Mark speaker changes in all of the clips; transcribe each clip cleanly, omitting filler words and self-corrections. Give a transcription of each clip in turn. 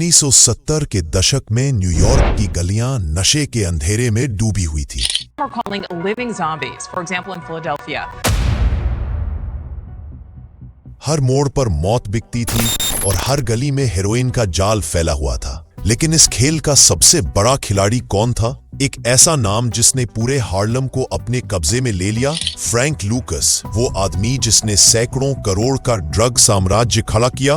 Speaker 1: 1970 के दशक में न्यूयॉर्क की गलियां नशे के अंधेरे में डूबी हुई थी।
Speaker 2: Are calling living zombies, for example in Philadelphia.
Speaker 1: हर मोड़ पर मौत बिकती थी और हर गली में हेरोइन का जाल फैला हुआ था। लेकिन इस खेल का सबसे बड़ा खिलाड़ी कौन था? एक ऐसा नाम जिसने पूरे हार्लम को अपने कब्जे में ले लिया, फ्रैंक लूकस। वो आदमी जिसने सैकड़ों करोड़ का ड्रग साम्राज्य खड़ा किया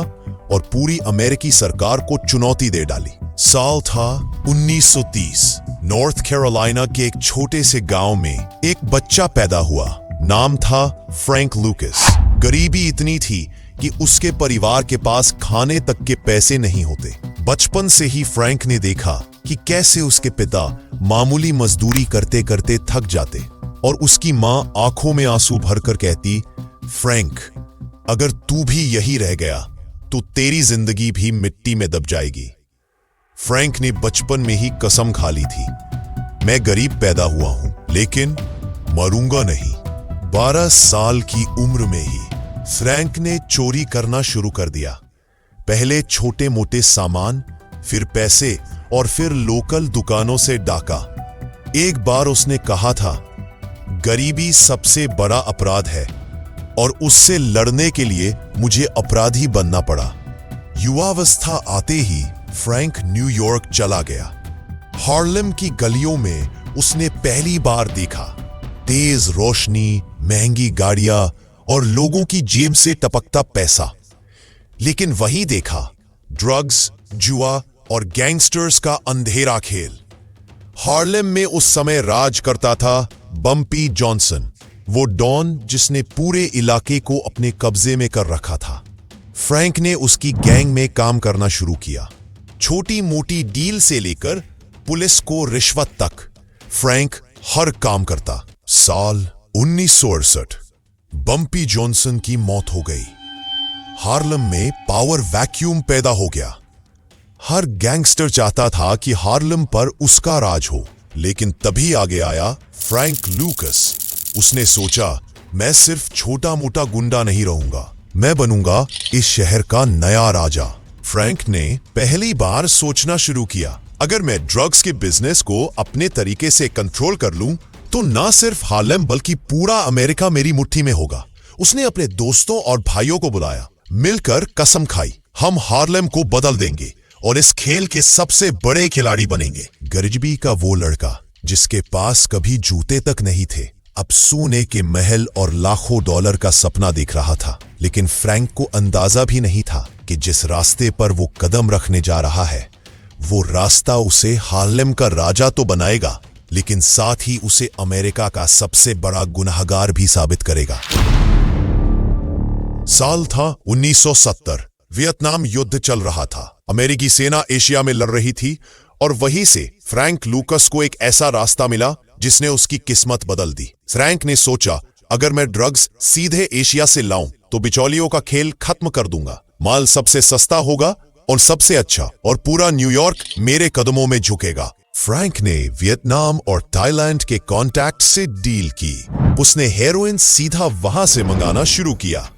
Speaker 1: और पूरी अमेरिकी सरकार को चुनौती दे डाली। साल था 1930। नॉर्थ कैरोलिना के एक छोटे से गांव में एक बच्चा पैदा हुआ। नाम था फ्रैंक लूकस। गरीबी इतनी थी कि उसके परिवार के पास खाने तक के पैसे नहीं होते। बचपन से ही फ्रैंक ने देखा कि कैसे उसके पिता मामूली मजदूरी करते करते थक जाते और उसकी मां आंखों में आंसू भरकर कहती, फ्रैंक, अगर तू भी यही रह गया तो तेरी जिंदगी भी मिट्टी में दब जाएगी। फ्रैंक ने बचपन में ही कसम खा ली थी, मैं गरीब पैदा हुआ हूं लेकिन मरूंगा नहीं। 12 साल की उम्र में ही फ्रैंक ने चोरी करना शुरू कर दिया। पहले छोटे मोटे सामान, फिर पैसे और फिर लोकल दुकानों से डाका। एक बार उसने कहा था, गरीबी सबसे बड़ा अपराध है और उससे लड़ने के लिए मुझे अपराधी बनना पड़ा। युवावस्था आते ही फ्रैंक न्यूयॉर्क चला गया। हार्लेम की गलियों में उसने पहली बार देखा तेज रोशनी, महंगी गाड़ियां और लोगों की जेब से टपकता पैसा। लेकिन वहीं देखा ड्रग्स, जुआ और गैंगस्टर्स का अंधेरा खेल। हार्लेम में उस समय राज करता था बम्पी जॉनसन, वो डॉन जिसने पूरे इलाके को अपने कब्जे में कर रखा था। फ्रैंक ने उसकी गैंग में काम करना शुरू किया। छोटी मोटी डील से लेकर पुलिस को रिश्वत तक फ्रैंक हर काम करता। साल 1968 बम्पी जॉनसन की मौत हो गई। हार्लम में पावर वैक्यूम पैदा हो गया। हर गैंगस्टर चाहता था कि हार्लम पर उसका राज हो, लेकिन तभी आगे आया फ्रैंक लूकस। उसने सोचा, मैं सिर्फ छोटा मोटा गुंडा नहीं रहूंगा, मैं बनूंगा इस शहर का नया राजा। फ्रैंक ने पहली बार सोचना शुरू किया, अगर मैं ड्रग्स के बिजनेस को अपने तरीके से कंट्रोल कर लूं तो ना सिर्फ हार्लेम बल्कि पूरा अमेरिका मेरी मुट्ठी में होगा। उसने अपने दोस्तों और भाइयों को बुलाया, मिलकर कसम खाई, हम हार्लेम को बदल देंगे और इस खेल के सबसे बड़े खिलाड़ी बनेंगे। गरीबी का वो लड़का जिसके पास कभी जूते तक नहीं थे, अब सोने के महल और लाखों डॉलर का सपना देख रहा था। लेकिन फ्रैंक को अंदाजा भी नहीं था कि जिस रास्ते पर वो कदम रखने जा रहा है, वो रास्ता उसे हार्लेम का राजा तो बनाएगा, लेकिन साथ ही उसे अमेरिका का सबसे बड़ा गुनहगार भी साबित करेगा। साल था 1970। वियतनाम युद्ध चल रहा था। अमेरिकी सेना एशिया में लड़ रही थी और वहीं से फ्रैंक लूकस को एक ऐसा रास्ता मिला जिसने उसकी किस्मत बदल दी। फ्रैंक ने सोचा, अगर मैं ड्रग्स सीधे एशिया से लाऊं तो बिचौलियों का खेल खत्म कर दूंगा। माल सबसे सस्ता होगा और सबसे अच्छा, और पूरा न्यूयॉर्क मेरे कदमों में झुकेगा। फ्रैंक ने वियतनाम और थाईलैंड के कॉन्टैक्ट से डील की। उसने हेरोइन सीधा वहां से मंगाना शुरू किया।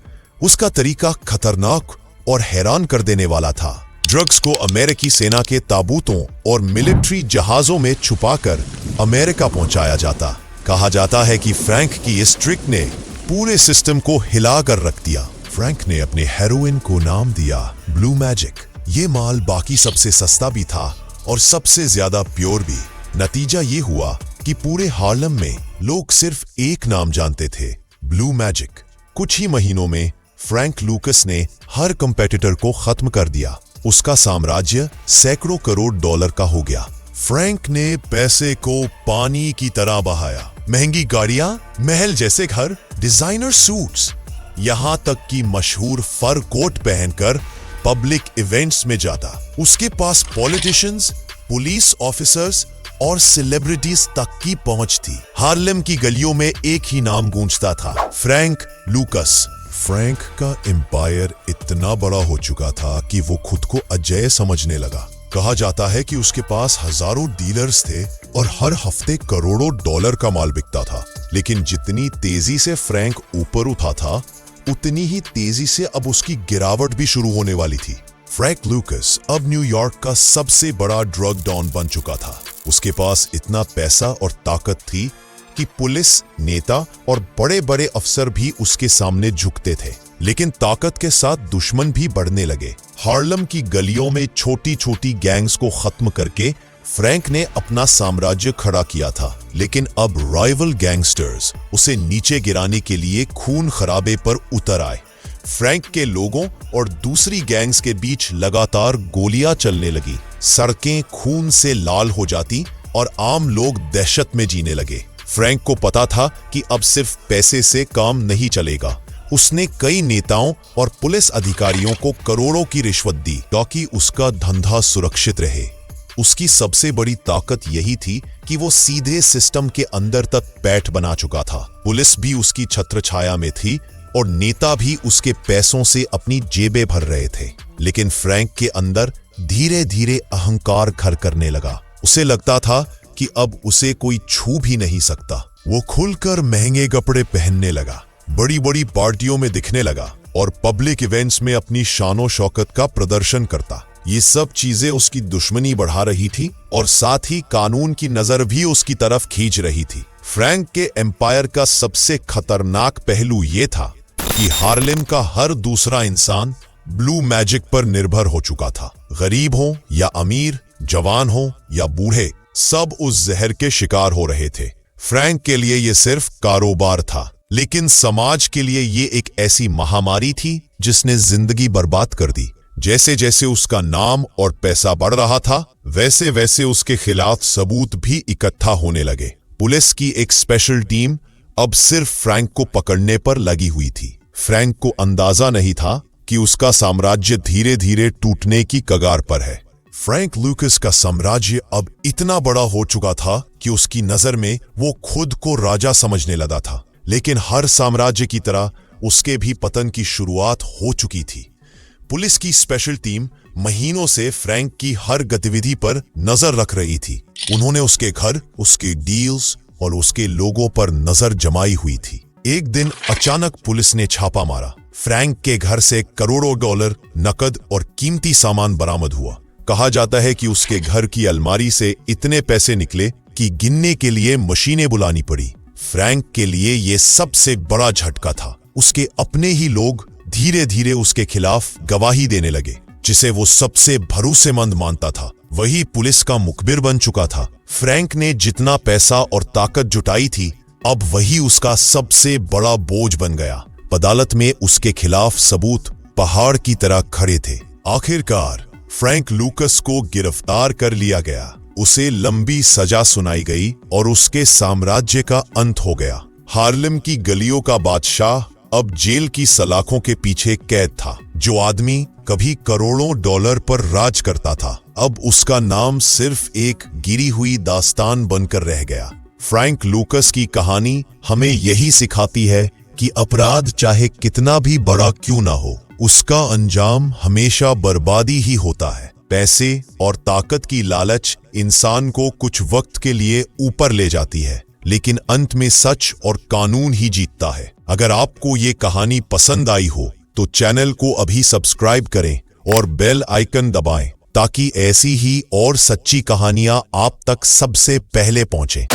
Speaker 1: उसका तरीका खतरनाक और हैरान कर देने वाला था। ड्रग्स को अमेरिकी सेना के ताबूतों और मिलिट्री जहाजों में छुपाकर अमेरिका पहुंचाया जाता। कहा जाता है कि फ्रैंक की इस ट्रिक ने पूरे सिस्टम को हिला कर रख दिया। फ्रैंक ने अपने हेरोइन को नाम दिया ब्लू मैजिक। ये माल बाकी सबसे सस्ता भी था और सबसे ज्यादा प्योर भी। नतीजा ये हुआ कि पूरे हार्लम में लोग सिर्फ एक नाम जानते थे, ब्लू मैजिक। कुछ ही महीनों में फ्रैंक लूकस ने हर कंपेटिटर को खत्म कर दिया। उसका साम्राज्य सैकड़ों करोड़ डॉलर का हो गया। फ्रैंक ने पैसे को पानी की तरह बहाया। महंगी गाड़ियां, महल जैसे घर, डिजाइनर सूट्स, यहां तक कि मशहूर फर कोट पहनकर पब्लिक इवेंट्स में जाता। उसके पास पॉलिटिशियंस, पुलिस ऑफिसर्स और सेलिब्रिटीज तक की पहुंच थी। हार्लेम की गलियों में एक ही नाम गूंजता था, फ्रैंक लूकस। फ्रैंक का एम्पायर इतना बड़ा हो चुका था कि वो खुद को अजेय समझने लगा। कहा जाता है कि उसके पास हजारों डीलर्स थे और हर हफ्ते करोड़ों डॉलर का माल बिकता था। लेकिन जितनी तेजी से फ्रैंक ऊपर उठा था, उतनी ही तेजी से अब उसकी गिरावट भी शुरू होने वाली थी। फ्रैंक लूकस अब न्यूयॉर्क का सबसे बड़ा ड्रग डॉन बन चुका था। उसके पास इतना पैसा और ताकत थी कि पुलिस, नेता और बड़े बड़े अफसर भी उसके सामने झुकते थे। लेकिन ताकत के साथ दुश्मन भी बढ़ने लगे। हार्लम की गलियों में छोटी छोटी गैंग्स को खत्म करके फ्रैंक ने अपना साम्राज्य खड़ा किया था। लेकिन अब राइवल गैंगस्टर्स उसे नीचे गिराने के लिए खून खराबे पर उतर आए। फ्रैंक के लोगों और दूसरी गैंग्स के बीच लगातार गोलियां चलने लगी। सड़कें खून से लाल हो जाती और आम लोग दहशत में जीने लगे। फ्रैंक को पता था कि अब सिर्फ पैसे से काम नहीं चलेगा। उसने कई नेताओं और पुलिस अधिकारियों को करोड़ों की रिश्वत दी ताकि उसका धंधा सुरक्षित रहे। उसकी सबसे बड़ी ताकत यही थी कि वो सीधे सिस्टम के अंदर तक पैठ बना चुका था। पुलिस भी उसकी छत्रछाया में थी और नेता भी उसके पैसों से अपनी जेबें भर रहे थे। लेकिन फ्रैंक के अंदर धीरे धीरे अहंकार घर करने लगा। उसे लगता था कि अब उसे कोई छू भी नहीं सकता। वो खुलकर महंगे कपड़े पहनने लगा, बड़ी बड़ी पार्टियों में दिखने लगा और पब्लिक इवेंट्स में अपनी शानो शौकत का प्रदर्शन करता। ये सब चीजें उसकी दुश्मनी बढ़ा रही थी और साथ ही कानून की नजर भी उसकी तरफ खींच रही थी। फ्रैंक के एम्पायर का सबसे खतरनाक पहलू ये था कि हार्लेम का हर दूसरा इंसान ब्लू मैजिक पर निर्भर हो चुका था। गरीब हो या अमीर, जवान हो या बूढ़े, सब उस जहर के शिकार हो रहे थे। फ्रैंक के लिए ये सिर्फ कारोबार था, लेकिन समाज के लिए ये एक ऐसी महामारी थी जिसने जिंदगी बर्बाद कर दी। जैसे जैसे उसका नाम और पैसा बढ़ रहा था, वैसे वैसे उसके खिलाफ सबूत भी इकट्ठा होने लगे। पुलिस की एक स्पेशल टीम अब सिर्फ फ्रैंक को पकड़ने पर लगी हुई थी। फ्रैंक को अंदाजा नहीं था कि उसका साम्राज्य धीरे धीरे टूटने की कगार पर है। फ्रैंक लूकस का साम्राज्य अब इतना बड़ा हो चुका था कि उसकी नजर में वो खुद को राजा समझने लगा था। लेकिन हर साम्राज्य की तरह उसके भी पतन की शुरुआत हो चुकी थी। पुलिस की स्पेशल टीम महीनों से फ्रैंक की हर गतिविधि पर नजर रख रही थी। उन्होंने उसके घर, उसके डील्स और उसके लोगों पर नजर जमाई हुई थी। एक दिन अचानक पुलिस ने छापा मारा। फ्रैंक के घर से करोड़ों डॉलर नकद और कीमती सामान बरामद हुआ। कहा जाता है कि उसके घर की अलमारी से इतने पैसे निकले कि गिनने के लिए मशीनें बुलानी पड़ी। फ्रैंक के लिए यह सबसे बड़ा झटका था। उसके अपने ही लोग धीरे धीरे उसके खिलाफ गवाही देने लगे। जिसे वो सबसे भरोसेमंद मानता था, वही पुलिस का मुखबिर बन चुका था। फ्रैंक ने जितना पैसा और ताकत जुटाई थी, अब वही उसका सबसे बड़ा बोझ बन गया। अदालत में उसके खिलाफ सबूत पहाड़ की तरह खड़े थे। आखिरकार फ्रैंक लूकस को गिरफ्तार कर लिया गया। उसे लंबी सजा सुनाई गई और उसके साम्राज्य का अंत हो गया। हार्लेम की गलियों का बादशाह अब जेल की सलाखों के पीछे कैद था। जो आदमी कभी करोड़ों डॉलर पर राज करता था, अब उसका नाम सिर्फ एक गिरी हुई दास्तान बनकर रह गया। फ्रैंक लूकस की कहानी हमें यही सिखाती है कि अपराध चाहे कितना भी बड़ा क्यों ना हो, उसका अंजाम हमेशा बर्बादी ही होता है। पैसे और ताकत की लालच इंसान को कुछ वक्त के लिए ऊपर ले जाती है, लेकिन अंत में सच और कानून ही जीतता है। अगर आपको ये कहानी पसंद आई हो तो चैनल को अभी सब्सक्राइब करें और बेल आइकन दबाएं ताकि ऐसी ही और सच्ची कहानियां आप तक सबसे पहले पहुंचे।